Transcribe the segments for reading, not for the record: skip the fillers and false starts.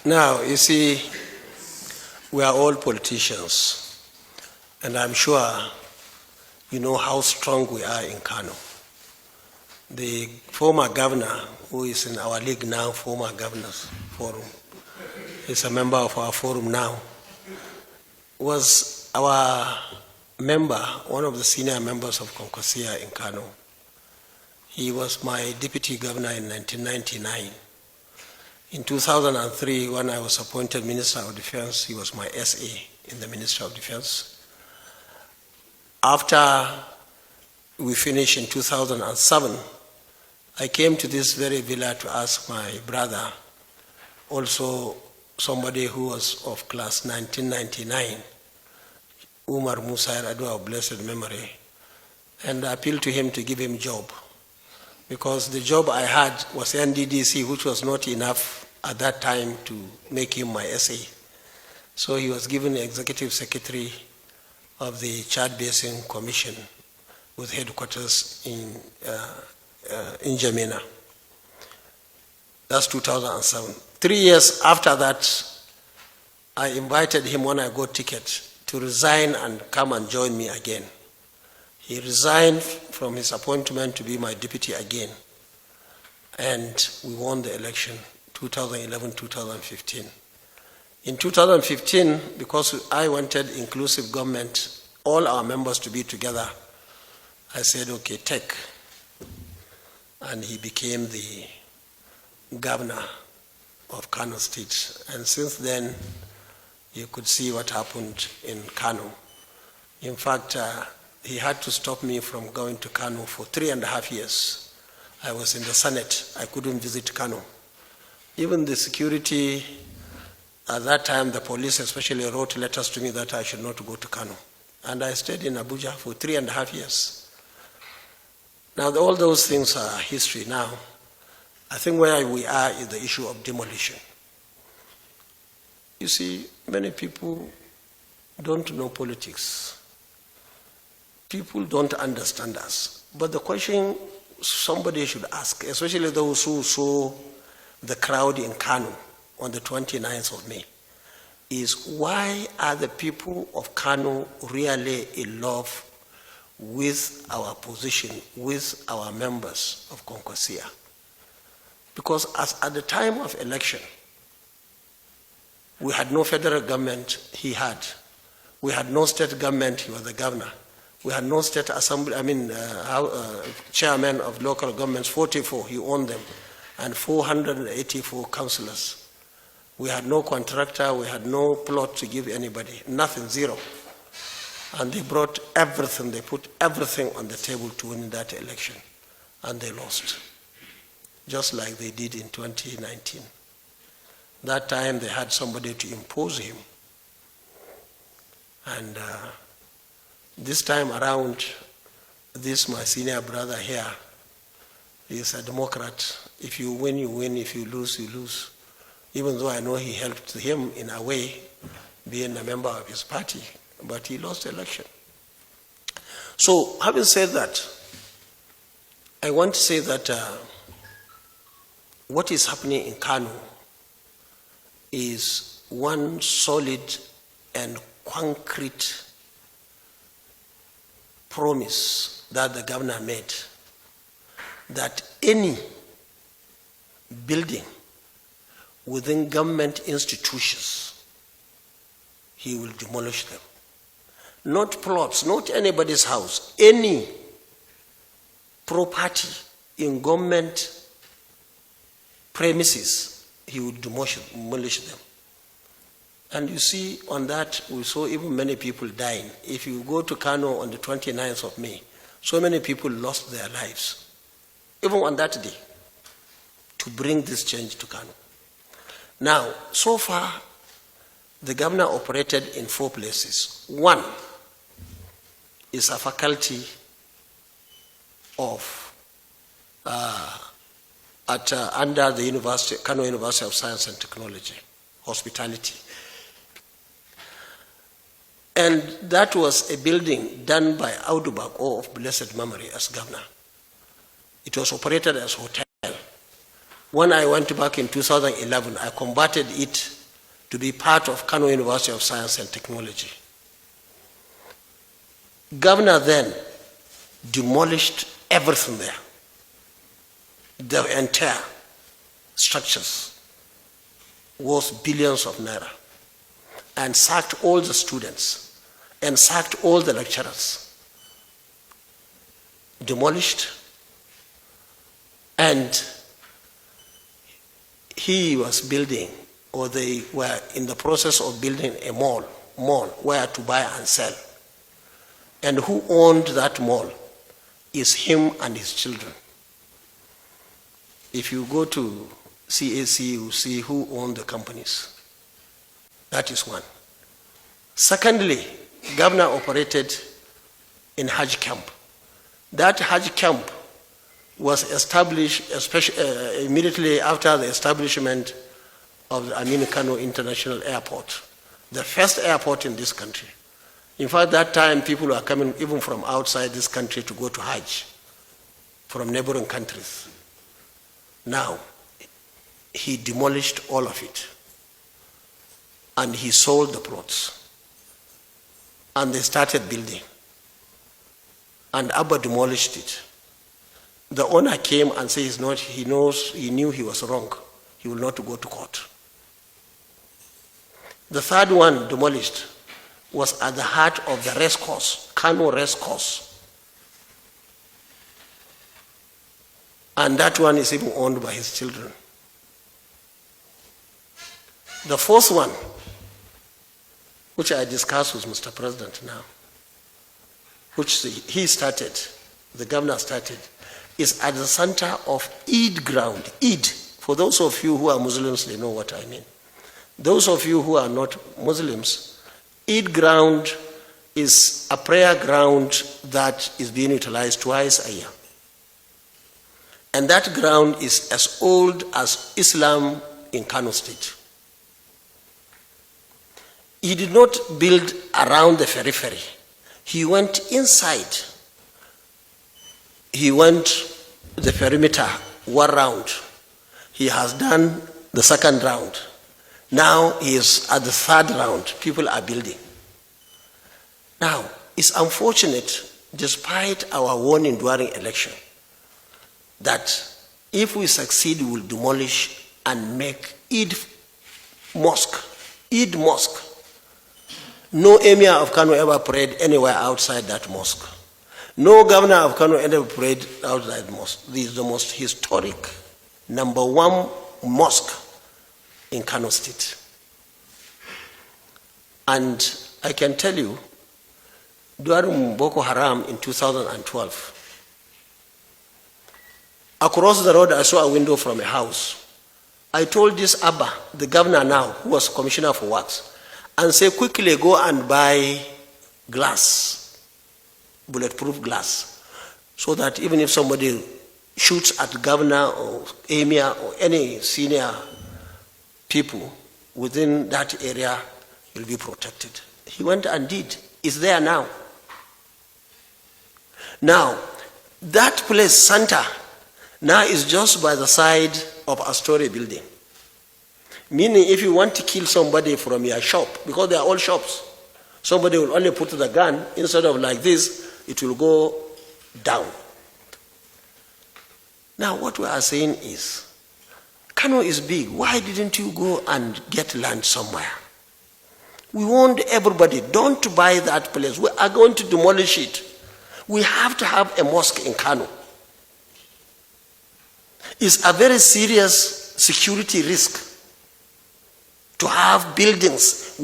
Now, you see, we are all politicians, and I'm sure you know how strong we are in Kano. The former governor, who is in our league now, former governors forum, is a member of our forum now, was our member, one of the senior members of kwankwaso in Kano. He was my deputy governor in 1999. In 2003, when I was appointed Minister of Defense, he was my SA in the Ministry of Defense. After we finished in 2007, I came to this very villa to ask my brother, also somebody who was of class 1999, Musa of blessed memory, and I appealed to him to give him job, because the job I had was NDDC, which was not enough at that time to make him my SA. So he was given the executive secretary of the Chad Basin Commission with headquarters in N'Djamena. That's 2007. 3 years after that, I invited him when I got ticket to resign and come and join me again. He resigned from his appointment to be my deputy again. And we won the election, 2011-2015. In 2015, because I wanted inclusive government, all our members to be together, I said, okay, take. And he became the governor of Kano State. And since then, you could see what happened in Kano. In fact, he had to stop me from going to Kano for 3.5 years. I was in the Senate. I couldn't visit Kano. Even the security, at that time, the police especially wrote letters to me that I should not go to Kano. And I stayed in Abuja for 3.5 years. Now, all those things are history now. I think where we are is the issue of demolition. You see, many people don't know politics. People don't understand us. But the question somebody should ask, especially those who saw the crowd in Kano on the 29th of May, is why are the people of Kano really in love with our position, with our members of kwankwaso? Because at the time of election, we had no federal government, he had. We had no state government, he was the governor. We had no state assembly, chairman of local governments, 44, he owned them, and 484 councillors. We had no contractor, we had no plot to give anybody, nothing, zero. And they brought everything, they put everything on the table to win that election, and they lost, just like they did in 2019. That time they had somebody to impose him. And this time around, this my senior brother here, he is a Democrat. If you win, you win. If you lose, you lose. Even though I know he helped him in a way, being a member of his party, but he lost the election. So, having said that, I want to say that what is happening in Kano is one solid and concrete promise that the governor made, that any building within government institutions, he will demolish them. Not plots, not anybody's house, any property in government premises, he would demolish them. And you see, on that, we saw even many people dying. If you go to Kano on the 29th of May, so many people lost their lives, even on that day, to bring this change to Kano. Now, so far, the governor operated in 4 places. One is a faculty of, under the University, Kano University of Science and Technology, hospitality. And that was a building done by Audu Bako of blessed memory as governor. It was operated as a hotel. When I went back in 2011, I converted it to be part of Kano University of Science and Technology. Governor then demolished everything there, the entire structures, worth billions of naira, and sacked all the students and sacked all the lecturers. Demolished, and he was building, or they were in the process of building a mall where to buy and sell. And who owned that mall is him and his children. If you go to CAC, you see who owned the companies. That is one. Secondly, governor operated in Hajj camp. That Hajj camp was established immediately after the establishment of the Amin Kano International Airport, the first airport in this country. In fact, that time people were coming even from outside this country to go to Hajj, from neighboring countries. Now, he demolished all of it, and he sold the plots, and they started building. And Abba demolished it. The owner came and said he knew he was wrong. He will not go to court. The third one demolished was at the heart of the race course, Kano race course. And that one is even owned by his children. The fourth one, which I discussed with Mr. President now, which he started, the governor started, is at the center of Eid ground. Eid, for those of you who are Muslims, they know what I mean. Those of you who are not Muslims, Eid ground is a prayer ground that is being utilized twice a year. And that ground is as old as Islam in Kano State. He did not build around the periphery. He went inside. He went the perimeter 1 round. He has done the 2nd round. Now he is at the 3rd round. People are building. Now, it's unfortunate, despite our warning during election, that if we succeed, we will demolish and make Eid Mosque. Eid Mosque. No emir of Kano ever prayed anywhere outside that mosque. No governor of Kano ever prayed outside the mosque. This is the most historic, #1 mosque in Kano State. And I can tell you, during Boko Haram in 2012, across the road I saw a window from a house. I told this Abba, the governor now, who was commissioner for works, and say, quickly go and buy glass, bulletproof glass, so that even if somebody shoots at governor or emir or any senior people within that area, will be protected. He went and did. It's there now. Now, that place, Santa, now is just by the side of a story building. Meaning, if you want to kill somebody from your shop, because they are all shops, somebody will only put the gun, instead of like this, it will go down. Now, what we are saying is, Kano is big. Why didn't you go and get land somewhere? We warned everybody, don't buy that place. We are going to demolish it. We have to have a mosque in Kano. It's a very serious security risk to have buildings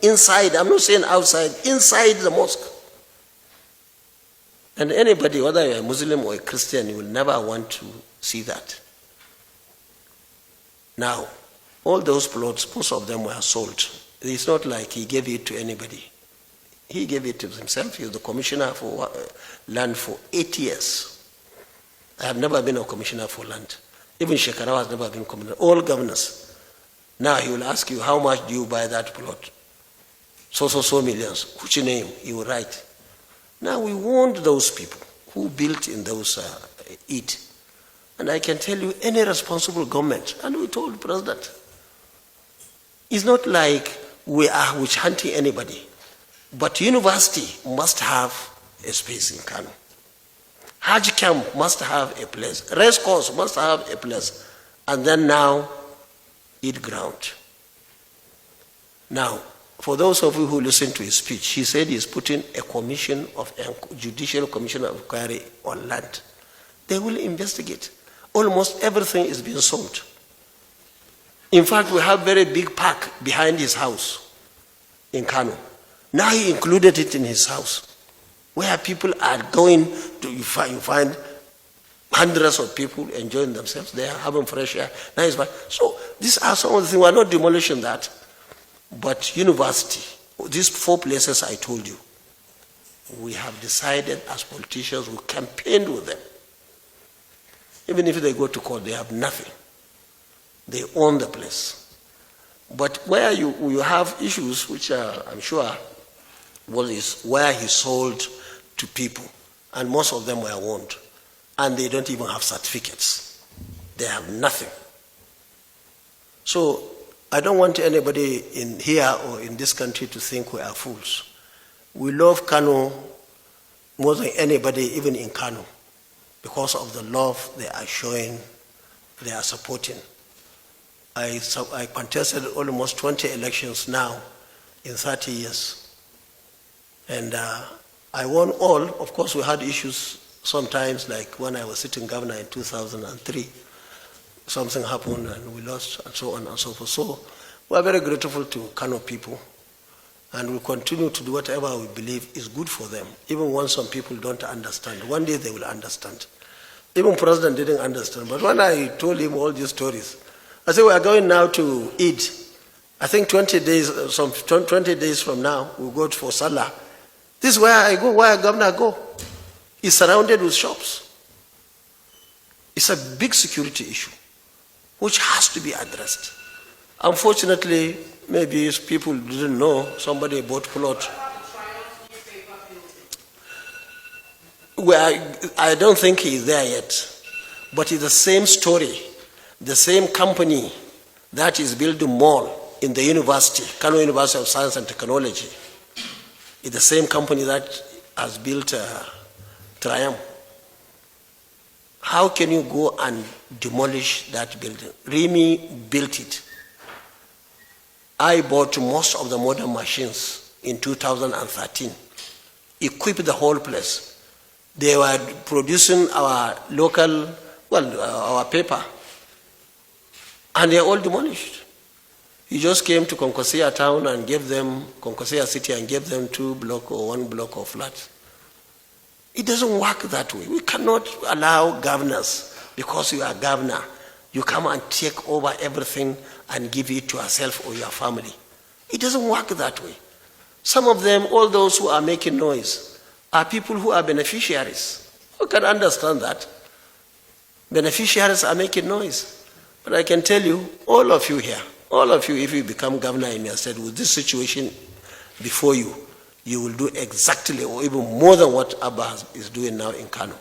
inside, I'm not saying outside, inside the mosque. And anybody, whether you're a Muslim or a Christian, you will never want to see that. Now, all those plots, most of them were sold. It's not like he gave it to anybody. He gave it to himself. He was the commissioner for land for 8 years. I have never been a commissioner for land. Even Shekarau has never been commissioner. All governors. Now he will ask you, how much do you buy that plot? So millions. Which name? You will write. Now we warned those people who built in those it. And I can tell you, any responsible government, and we told the president, It's not like we are witch hunting anybody, but university must have a space in Kano. Hajj camp must have a place. Race course must have a place. And then now, Eid ground. Now, for those of you who listen to his speech, he said he's putting a judicial commission of inquiry on land. They will investigate. Almost everything is being sold. In fact, we have a very big park behind his house in Kano. Now he included it in his house, where people are going to, you find hundreds of people enjoying themselves. They are having fresh air. Nice. So these are some of the things. We are not demolishing that. But university, these 4 places I told you, we have decided as politicians, we campaigned with them. Even if they go to court, they have nothing. They own the place. But where you have issues, which I'm sure is where he sold to people, and most of them were owned, and they don't even have certificates. They have nothing. So I don't want anybody in here or in this country to think we are fools. We love Kano more than anybody, even in Kano, because of the love they are showing, they are supporting. I contested almost 20 elections now in 30 years. And I won all. Of course, we had issues sometimes, like when I was sitting governor in 2003. Something happened and we lost, and so on and so forth. So we are very grateful to Kano people, and we continue to do whatever we believe is good for them, even when some people don't understand. One day they will understand. Even President didn't understand, but when I told him all these stories, I said, we are going now to Eid. I think 20 days from now, we'll go for Salah. This is where I go, where governor go. He's surrounded with shops. It's a big security issue, which has to be addressed. Unfortunately, maybe people didn't know, somebody bought plot. Well, I don't think he's there yet, but it's the same story. The same company that is building mall in the university, Kano University of Science and Technology, is the same company that has built Triumph. How can you go and demolish that building? Remy built it. I bought most of the modern machines in 2013, equipped the whole place. They were producing our local, our paper, and they are all demolished. He just came to Konkosia town and gave them, Konkosia city, and gave them 2 blocks or 1 block of flats. It doesn't work that way. We cannot allow governors, because you are governor, you come and take over everything and give it to yourself or your family. It doesn't work that way. Some of them, all those who are making noise, are people who are beneficiaries. You can understand that. Beneficiaries are making noise. But I can tell you, all of you here, all of you, if you become governor in your state with this situation before you, you will do exactly or even more than what Abba is doing now in Kano.